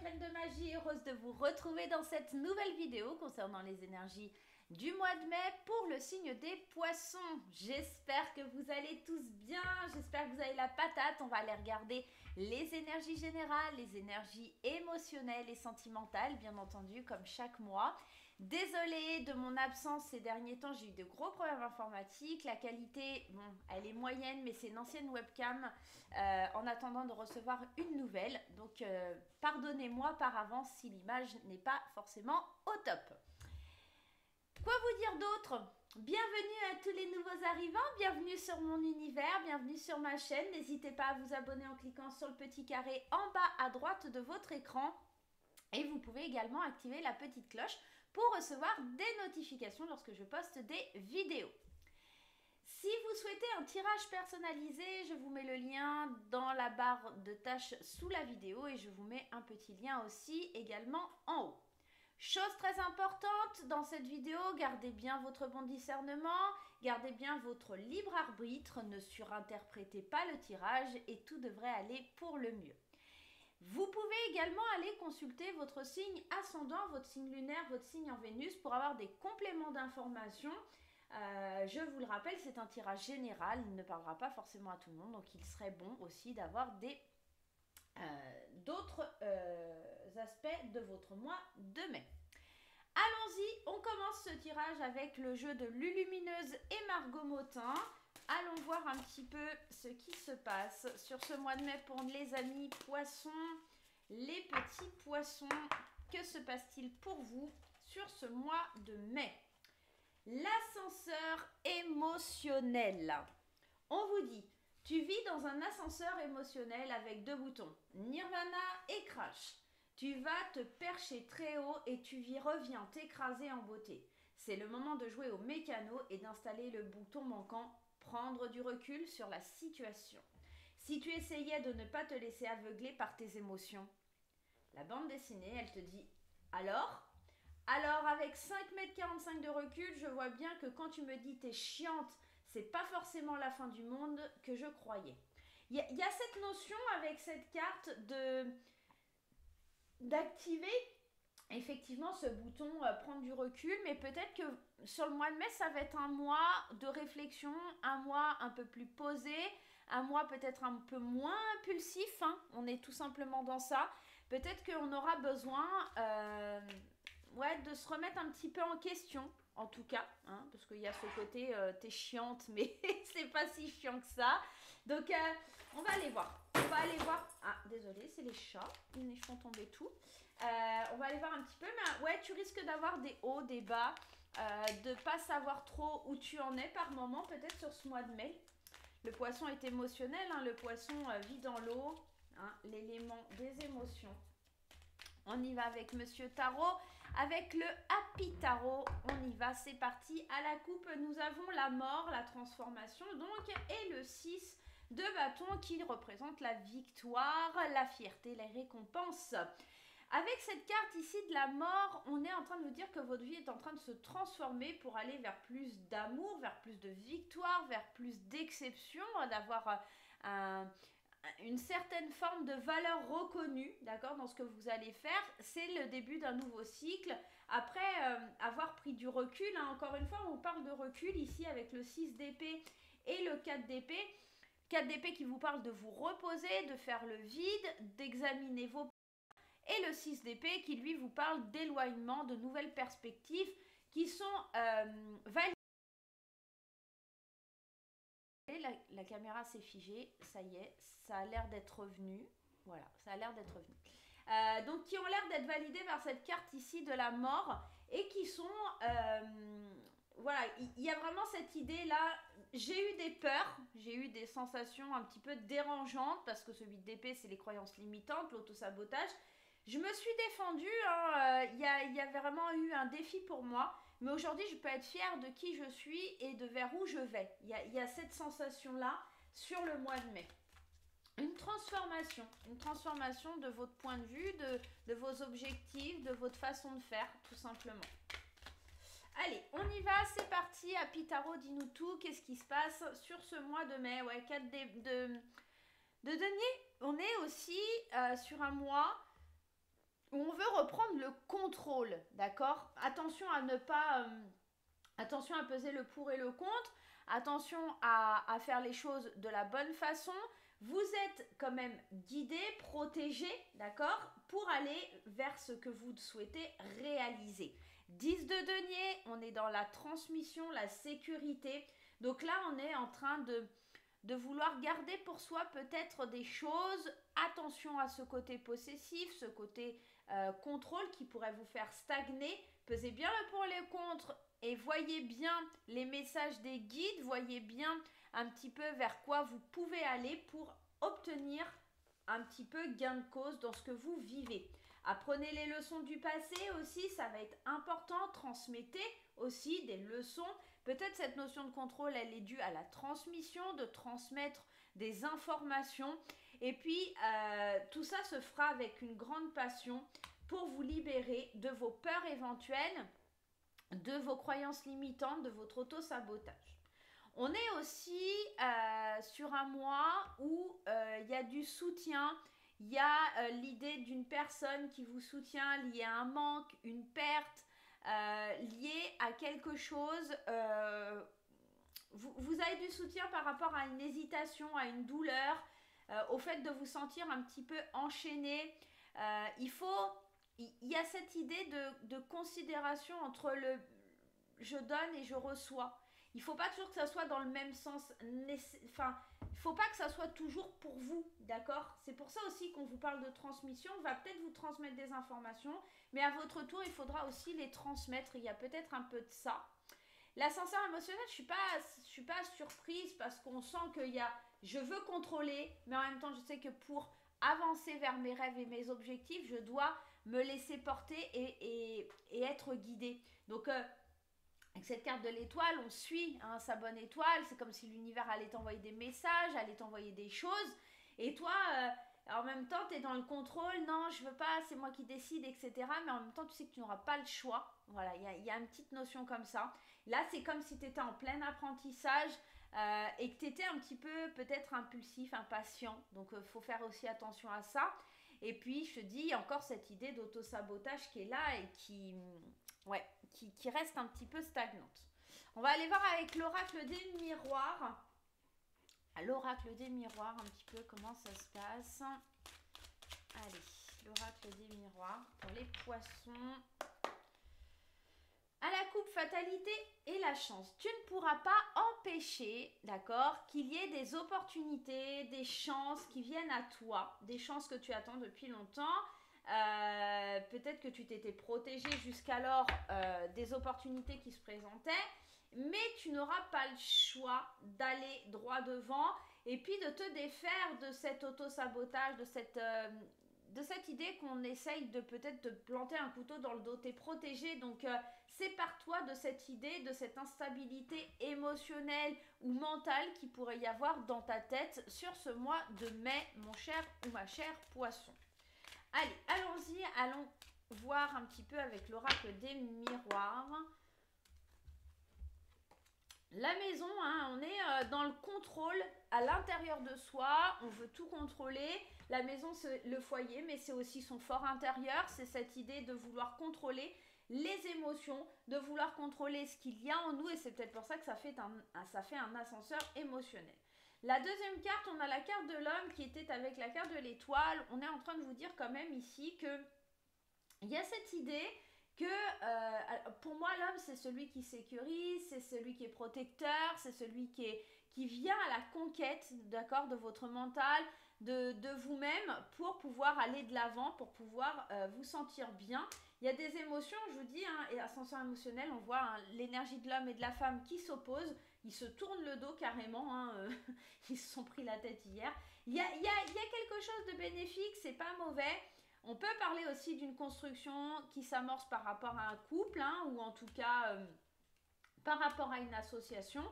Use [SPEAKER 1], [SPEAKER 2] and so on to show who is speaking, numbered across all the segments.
[SPEAKER 1] Graine de Magie, heureuse de vous retrouver dans cette nouvelle vidéo concernant les énergies du mois de mai pour le signe des poissons. J'espère que vous allez tous bien, j'espère que vous avez la patate. On va aller regarder les énergies générales, les énergies émotionnelles et sentimentales, bien entendu, comme chaque mois. Désolée de mon absence ces derniers temps, j'ai eu de gros problèmes informatiques. La qualité, bon, elle est moyenne, mais c'est une ancienne webcam en attendant de recevoir une nouvelle. Donc, pardonnez-moi par avance si l'image n'est pas forcément au top. Quoi vous dire d'autre? Bienvenue à tous les nouveaux arrivants, bienvenue sur mon univers, bienvenue sur ma chaîne. N'hésitez pas à vous abonner en cliquant sur le petit carré en bas à droite de votre écran. Et vous pouvez également activer la petite cloche pour recevoir des notifications lorsque je poste des vidéos. Si vous souhaitez un tirage personnalisé, je vous mets le lien dans la barre de tâches sous la vidéo et je vous mets un petit lien aussi également en haut. Chose très importante dans cette vidéo, gardez bien votre bon discernement, gardez bien votre libre arbitre, ne surinterprétez pas le tirage et tout devrait aller pour le mieux. Vous pouvez également aller consulter votre signe ascendant, votre signe lunaire, votre signe en Vénus pour avoir des compléments d'informations. Je vous le rappelle, c'est un tirage général, il ne parlera pas forcément à tout le monde, donc il serait bon aussi d'avoir d'autres aspects de votre mois de mai. Allons-y, on commence ce tirage avec le jeu de Lulumineuse et Margot Motin. Allons voir un petit peu ce qui se passe sur ce mois de mai pour les amis poissons, les petits poissons. Que se passe-t-il pour vous sur ce mois de mai? L'ascenseur émotionnel. On vous dit, tu vis dans un ascenseur émotionnel avec deux boutons, Nirvana et Crash. Tu vas te percher très haut et tu reviens t'écraser en beauté. C'est le moment de jouer au mécano et d'installer le bouton manquant, prendre du recul sur la situation. Si tu essayais de ne pas te laisser aveugler par tes émotions, la bande dessinée, elle te dit « Alors, avec 5,45 m de recul, je vois bien que quand tu me dis t'es chiante, c'est pas forcément la fin du monde que je croyais. » Il y a cette notion avec cette carte d'activer effectivement ce bouton prendre du recul, mais peut-être que sur le mois de mai, ça va être un mois de réflexion, un mois un peu plus posé, un mois peut-être un peu moins impulsif, hein, on est tout simplement dans ça. Peut-être qu'on aura besoin de se remettre un petit peu en question, en tout cas, hein, parce qu'il y a ce côté t'es chiante, mais c'est pas si chiant que ça. Donc, on va aller voir. On va aller voir. Ah, désolé, c'est les chats. Ils font tomber tout. On va aller voir un petit peu. Mais ouais, tu risques d'avoir des hauts, des bas, de pas savoir trop où tu en es par moment, peut-être sur ce mois de mai. Le poisson est émotionnel. Hein, le poisson vit dans l'eau. Hein, l'élément des émotions. On y va avec Monsieur Tarot, avec le Happy Tarot. On y va, c'est parti. À la coupe, nous avons la mort, la transformation, donc, et le 6 de bâton qui représente la victoire, la fierté, les récompenses. Avec cette carte ici de la mort, on est en train de vous dire que votre vie est en train de se transformer pour aller vers plus d'amour, vers plus de victoire, vers plus d'exception, d'avoir une certaine forme de valeur reconnue, d'accord, dans ce que vous allez faire. C'est le début d'un nouveau cycle. Après avoir pris du recul, hein, encore une fois, on parle de recul ici avec le 6 d'épée et le 4 d'épée. 4 d'épée qui vous parle de vous reposer, de faire le vide, d'examiner vos... Et le 6 d'épée qui lui vous parle d'éloignement, de nouvelles perspectives qui sont validées. La caméra s'est figée, ça y est, ça a l'air d'être revenu. Voilà, ça a l'air d'être revenu. Donc qui ont l'air d'être validés par cette carte ici de la mort et qui sont... voilà, il y a vraiment cette idée-là. J'ai eu des peurs, j'ai eu des sensations un petit peu dérangeantes parce que ce 8 d'épée, c'est les croyances limitantes, l'autosabotage. Je me suis défendue, hein, y a vraiment eu un défi pour moi. Mais aujourd'hui, je peux être fière de qui je suis et de vers où je vais. Il y a cette sensation-là sur le mois de mai. Une transformation de votre point de vue, de vos objectifs, de votre façon de faire, tout simplement. Allez, on y va, c'est parti. Happy Tarot, dis-nous tout. Qu'est-ce qui se passe sur ce mois de mai? Ouais, 4 de denier. On est aussi sur un mois où on veut reprendre le contrôle, d'accord? Attention à ne pas... attention à peser le pour et le contre, attention à faire les choses de la bonne façon. Vous êtes quand même guidé, protégé, d'accord, pour aller vers ce que vous souhaitez réaliser. 10 de denier, on est dans la transmission, la sécurité. Donc là, on est en train de vouloir garder pour soi peut-être des choses. Attention à ce côté possessif, ce côté contrôle qui pourrait vous faire stagner. Pesez bien le pour et le contre et voyez bien les messages des guides, voyez bien un petit peu vers quoi vous pouvez aller pour obtenir un petit peu gain de cause dans ce que vous vivez. Apprenez les leçons du passé aussi, ça va être important. Transmettez aussi des leçons. Peut-être cette notion de contrôle, elle est due à la transmission, de transmettre des informations. Et puis, tout ça se fera avec une grande passion pour vous libérer de vos peurs éventuelles, de vos croyances limitantes, de votre auto-sabotage. On est aussi sur un mois où il y a du soutien, il y a l'idée d'une personne qui vous soutient liée à un manque, une perte, liée à quelque chose. Vous avez du soutien par rapport à une hésitation, à une douleur, au fait de vous sentir un petit peu enchaîné. Il y a cette idée de considération entre le je donne et je reçois. Il ne faut pas toujours que ça soit dans le même sens. Enfin, il ne faut pas que ça soit toujours pour vous, d'accord? C'est pour ça aussi qu'on vous parle de transmission. On va peut-être vous transmettre des informations, mais à votre tour, il faudra aussi les transmettre. Il y a peut-être un peu de ça. L'ascenseur émotionnel, je suis pas surprise parce qu'on sent qu'il y a je veux contrôler, mais en même temps, je sais que pour avancer vers mes rêves et mes objectifs, je dois me laisser porter et être guidée. Donc, avec cette carte de l'étoile, on suit sa bonne étoile. C'est comme si l'univers allait t'envoyer des messages, allait t'envoyer des choses. Et toi, en même temps, tu es dans le contrôle. Non, je veux pas, c'est moi qui décide, etc. Mais en même temps, tu sais que tu n'auras pas le choix. Voilà, il y a une petite notion comme ça. Là, c'est comme si tu étais en plein apprentissage et que tu étais un petit peu peut-être impulsif, impatient. Donc, il faut faire aussi attention à ça. Et puis, je te dis, il y a encore cette idée d'auto-sabotage qui est là et qui reste un petit peu stagnante. On va aller voir avec l'oracle des miroirs. L'oracle des miroirs, un petit peu comment ça se passe. Allez, l'oracle des miroirs pour les poissons. À la coupe fatalité et la chance. Tu ne pourras pas empêcher, d'accord, qu'il y ait des opportunités, des chances qui viennent à toi, des chances que tu attends depuis longtemps. Peut-être que tu t'étais protégé jusqu'alors des opportunités qui se présentaient, mais tu n'auras pas le choix d'aller droit devant et puis de te défaire de cet auto-sabotage, de cette idée qu'on essaye de peut-être te planter un couteau dans le dos. T'es protégé, donc sépare-toi de cette idée, de cette instabilité émotionnelle ou mentale qui pourrait y avoir dans ta tête sur ce mois de mai, mon cher ou ma chère poisson. Allez, allons-y, allons voir un petit peu avec l'oracle des miroirs. La maison, hein, on est dans le contrôle à l'intérieur de soi, on veut tout contrôler. La maison, c'est le foyer, mais c'est aussi son fort intérieur. C'est cette idée de vouloir contrôler les émotions, de vouloir contrôler ce qu'il y a en nous. Et c'est peut-être pour ça que ça fait un ascenseur émotionnel. La deuxième carte, on a la carte de l'homme qui était avec la carte de l'étoile. On est en train de vous dire quand même ici que il y a cette idée que pour moi l'homme c'est celui qui sécurise, c'est celui qui est protecteur, c'est celui qui vient à la conquête, d'accord, de votre mental, de vous-même pour pouvoir aller de l'avant, pour pouvoir vous sentir bien. Il y a des émotions, je vous dis, hein, et ascenseur émotionnel, on voit l'énergie de l'homme et de la femme qui s'opposent. Ils se tournent le dos carrément, hein, ils se sont pris la tête hier. Il y a quelque chose de bénéfique, c'est pas mauvais. On peut parler aussi d'une construction qui s'amorce par rapport à un couple, hein, ou en tout cas par rapport à une association.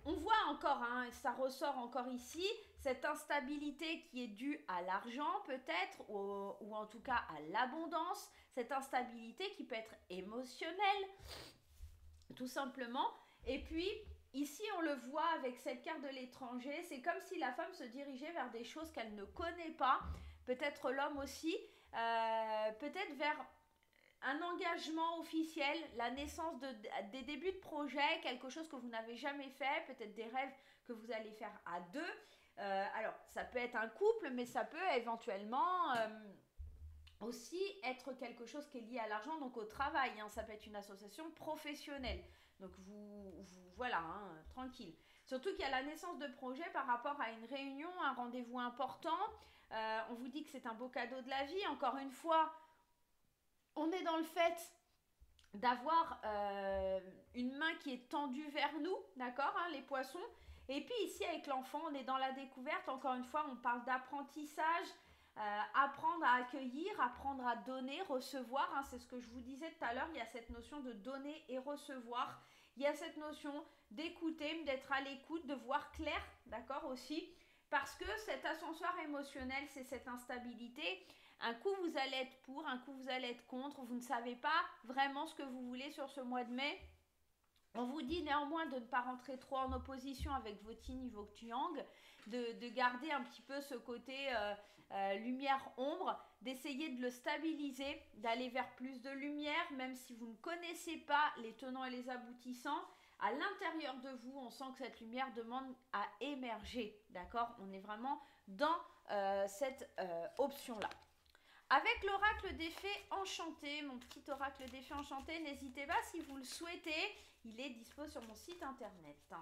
[SPEAKER 1] On voit encore, hein, ça ressort encore ici, cette instabilité qui est due à l'argent peut-être, ou en tout cas à l'abondance, cette instabilité qui peut être émotionnelle, tout simplement. Et puis, ici, on le voit avec cette carte de l'étranger, c'est comme si la femme se dirigeait vers des choses qu'elle ne connaît pas, peut-être l'homme aussi, peut-être vers un engagement officiel, la naissance des débuts de projet, quelque chose que vous n'avez jamais fait, peut-être des rêves que vous allez faire à deux. Alors, ça peut être un couple, mais ça peut éventuellement aussi être quelque chose qui est lié à l'argent, donc au travail. Hein. Ça peut être une association professionnelle. Donc, voilà, hein, tranquille. Surtout qu'il y a la naissance de projet par rapport à une réunion, un rendez-vous important. On vous dit que c'est un beau cadeau de la vie. Encore une fois, on est dans le fait d'avoir une main qui est tendue vers nous, d'accord, hein, les poissons. Et puis ici, avec l'enfant, on est dans la découverte. Encore une fois, on parle d'apprentissage, apprendre à accueillir, apprendre à donner, recevoir. Hein, c'est ce que je vous disais tout à l'heure. Il y a cette notion de donner et recevoir. Il y a cette notion d'écouter, d'être à l'écoute, de voir clair, d'accord aussi. Parce que cet ascenseur émotionnel, c'est cette instabilité. Un coup, vous allez être pour, un coup, vous allez être contre. Vous ne savez pas vraiment ce que vous voulez sur ce mois de mai. On vous dit néanmoins de ne pas rentrer trop en opposition avec votre yin et votre yang, de garder un petit peu ce côté lumière-ombre, d'essayer de le stabiliser, d'aller vers plus de lumière, même si vous ne connaissez pas les tenants et les aboutissants. À l'intérieur de vous, on sent que cette lumière demande à émerger, d'accord? On est vraiment dans cette option-là. Avec l'oracle des fées enchanté, mon petit oracle des fées enchanté, n'hésitez pas si vous le souhaitez, il est dispo sur mon site internet.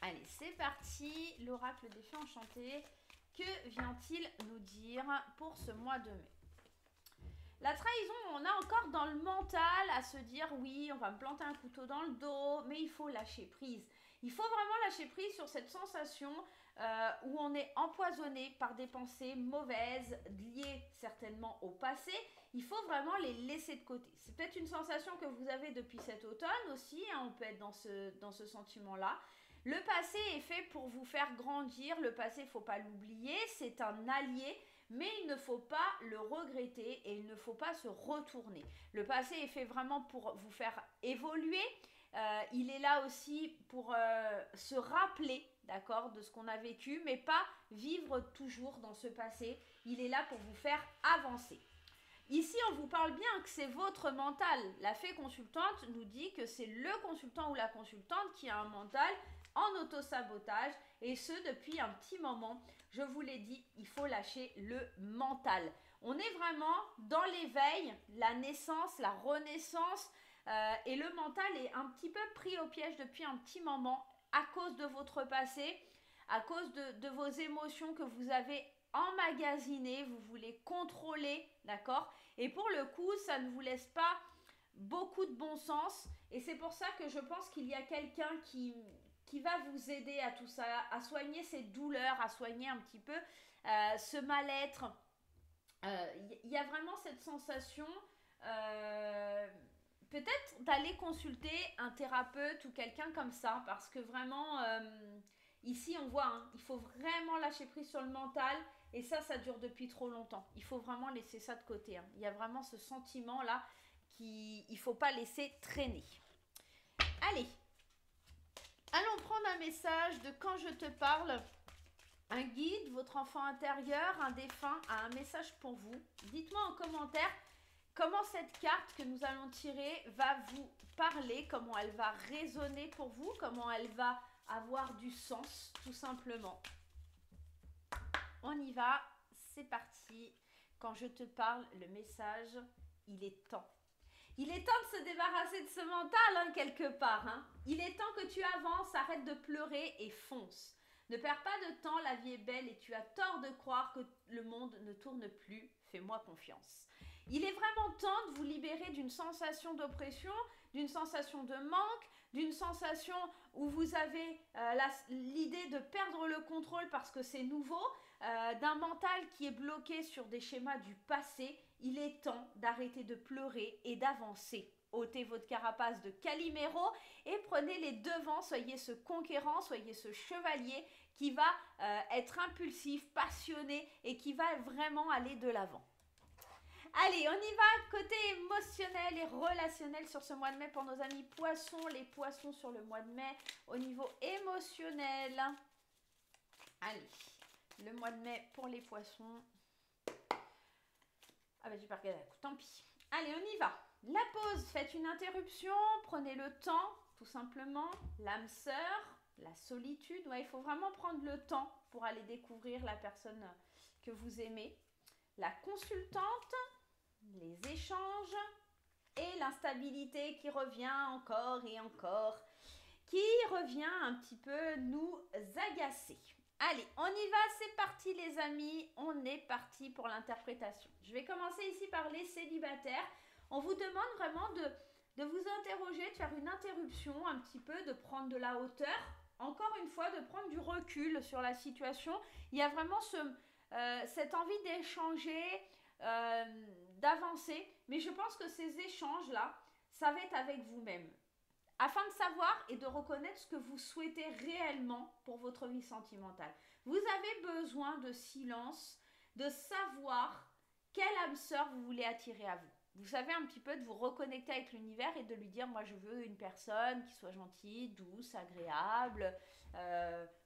[SPEAKER 1] Allez, c'est parti, l'oracle des fées enchanté, que vient-il nous dire pour ce mois de mai? La trahison, on a encore dans le mental à se dire oui, on va me planter un couteau dans le dos, mais il faut lâcher prise. Il faut vraiment lâcher prise sur cette sensation où on est empoisonné par des pensées mauvaises, liées certainement au passé. Il faut vraiment les laisser de côté. C'est peut-être une sensation que vous avez depuis cet automne aussi, hein, on peut être dans ce sentiment-là. Le passé est fait pour vous faire grandir, le passé, il ne faut pas l'oublier, c'est un allié, mais il ne faut pas le regretter et il ne faut pas se retourner. Le passé est fait vraiment pour vous faire évoluer, il est là aussi pour se rappeler, d'accord, de ce qu'on a vécu, mais pas vivre toujours dans ce passé. Il est là pour vous faire avancer. Ici, on vous parle bien que c'est votre mental. La fée consultante nous dit que c'est le consultant ou la consultante qui a un mental en auto-sabotage, et ce depuis un petit moment. Je vous l'ai dit, il faut lâcher le mental. On est vraiment dans l'éveil, la naissance, la renaissance, et le mental est un petit peu pris au piège depuis un petit moment à cause de votre passé, à cause de vos émotions que vous avez emmagasinées, vous voulez contrôler, d'accord? Et pour le coup, ça ne vous laisse pas beaucoup de bon sens, et c'est pour ça que je pense qu'il y a quelqu'un qui va vous aider à tout ça, à soigner ces douleurs, à soigner un petit peu ce mal-être. Il y a vraiment cette sensation peut-être d'aller consulter un thérapeute ou quelqu'un comme ça, parce que vraiment, ici on voit, hein, il faut vraiment lâcher prise sur le mental, et ça dure depuis trop longtemps. Il faut vraiment laisser ça de côté. Hein. Il y a vraiment ce sentiment-là qu'il ne faut pas laisser traîner. Allez, allons prendre un message de quand je te parle. Un guide, votre enfant intérieur, un défunt a un message pour vous. Dites-moi en commentaire comment cette carte que nous allons tirer va vous parler, comment elle va résonner pour vous, comment elle va avoir du sens, tout simplement. On y va, c'est parti. Quand je te parle, le message, il est temps. Il est temps de se débarrasser de ce mental, hein, quelque part. Hein. Il est temps que tu avances, arrête de pleurer et fonce. Ne perds pas de temps, la vie est belle et tu as tort de croire que le monde ne tourne plus. Fais-moi confiance. Il est vraiment temps de vous libérer d'une sensation d'oppression, d'une sensation de manque, d'une sensation où vous avez l'idée de perdre le contrôle parce que c'est nouveau, d'un mental qui est bloqué sur des schémas du passé. Il est temps d'arrêter de pleurer et d'avancer. Ôtez votre carapace de Calimero et prenez les devants. Soyez ce conquérant, soyez ce chevalier qui va être impulsif, passionné et qui va vraiment aller de l'avant. Allez, on y va, côté émotionnel et relationnel sur ce mois de mai pour nos amis poissons. Les poissons sur le mois de mai au niveau émotionnel. Allez, le mois de mai pour les poissons. Ah bah j'ai pas regardé, tant pis. Allez, on y va. La pause, faites une interruption, prenez le temps, tout simplement. L'âme sœur, la solitude. Ouais, il faut vraiment prendre le temps pour aller découvrir la personne que vous aimez. La consultante, les échanges et l'instabilité qui revient encore et encore, qui revient un petit peu nous agacer. Allez, on y va, c'est parti les amis, on est parti pour l'interprétation. Je vais commencer ici par les célibataires. On vous demande vraiment de vous interroger, de faire une interruption un petit peu, de prendre de la hauteur. Encore une fois, de prendre du recul sur la situation. Il y a vraiment cette envie d'échanger, d'avancer. Mais je pense que ces échanges-là, ça va être avec vous-même. Afin de savoir et de reconnaître ce que vous souhaitez réellement pour votre vie sentimentale. Vous avez besoin de silence, de savoir quelle âme sœur vous voulez attirer à vous. Vous savez un petit peu de vous reconnecter avec l'univers et de lui dire moi je veux une personne qui soit gentille, douce, agréable,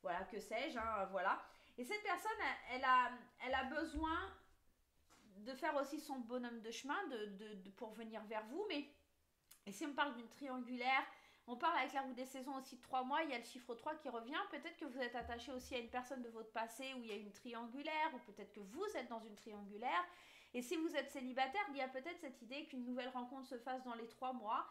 [SPEAKER 1] voilà, que sais-je, hein, voilà. Et cette personne, elle a besoin de faire aussi son bonhomme de chemin pour venir vers vous, mais et si on parle d'une triangulaire, on parle avec la roue des saisons aussi de 3 mois, il y a le chiffre 3 qui revient. Peut-être que vous êtes attaché aussi à une personne de votre passé où il y a une triangulaire, ou peut-être que vous êtes dans une triangulaire. Et si vous êtes célibataire, il y a peut-être cette idée qu'une nouvelle rencontre se fasse dans les 3 mois.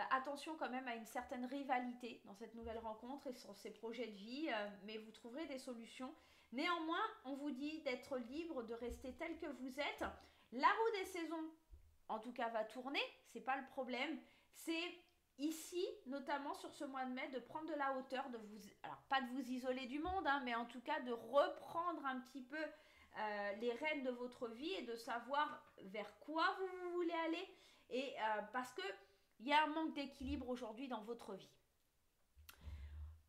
[SPEAKER 1] Attention quand même à une certaine rivalité dans cette nouvelle rencontre et sur ces projets de vie, mais vous trouverez des solutions. Néanmoins, on vous dit d'être libre, de rester tel que vous êtes. La roue des saisons, en tout cas, va tourner, c'est pas le problème. C'est ici, notamment sur ce mois de mai, de prendre de la hauteur, alors pas de vous isoler du monde, hein, mais en tout cas de reprendre un petit peu les rênes de votre vie et de savoir vers quoi vous voulez aller. Et parce que il y a un manque d'équilibre aujourd'hui dans votre vie.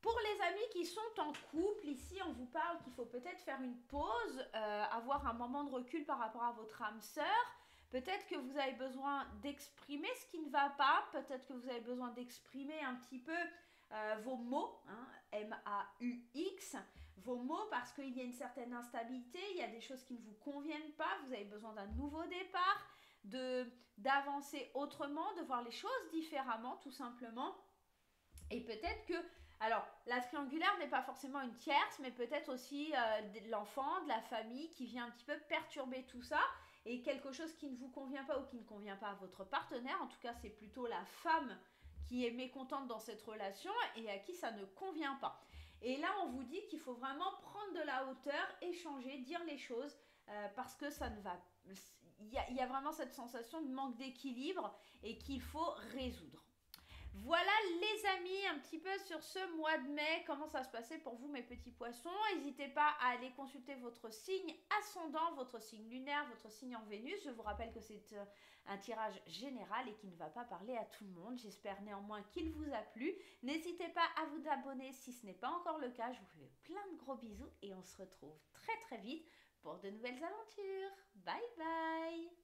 [SPEAKER 1] Pour les amis qui sont en couple, ici on vous parle qu'il faut peut-être faire une pause, avoir un moment de recul par rapport à votre âme sœur. Peut-être que vous avez besoin d'exprimer ce qui ne va pas, peut-être que vous avez besoin d'exprimer un petit peu vos mots, hein, M-A-U-X, vos mots parce qu'il y a une certaine instabilité, il y a des choses qui ne vous conviennent pas, vous avez besoin d'un nouveau départ, d'avancer autrement, de voir les choses différemment tout simplement. Et peut-être que, alors la triangulaire n'est pas forcément une tierce, mais peut-être aussi de l'enfant, de la famille qui vient un petit peu perturber tout ça. Et quelque chose qui ne vous convient pas ou qui ne convient pas à votre partenaire, en tout cas c'est plutôt la femme qui est mécontente dans cette relation et à qui ça ne convient pas. Et là on vous dit qu'il faut vraiment prendre de la hauteur, échanger, dire les choses parce que ça ne va... Il y a vraiment cette sensation de manque d'équilibre et qu'il faut résoudre. Voilà les amis, un petit peu sur ce mois de mai, comment ça se passait pour vous mes petits poissons. N'hésitez pas à aller consulter votre signe ascendant, votre signe lunaire, votre signe en Vénus. Je vous rappelle que c'est un tirage général et qui ne va pas parler à tout le monde. J'espère néanmoins qu'il vous a plu. N'hésitez pas à vous abonner si ce n'est pas encore le cas. Je vous fais plein de gros bisous et on se retrouve très très vite pour de nouvelles aventures. Bye bye!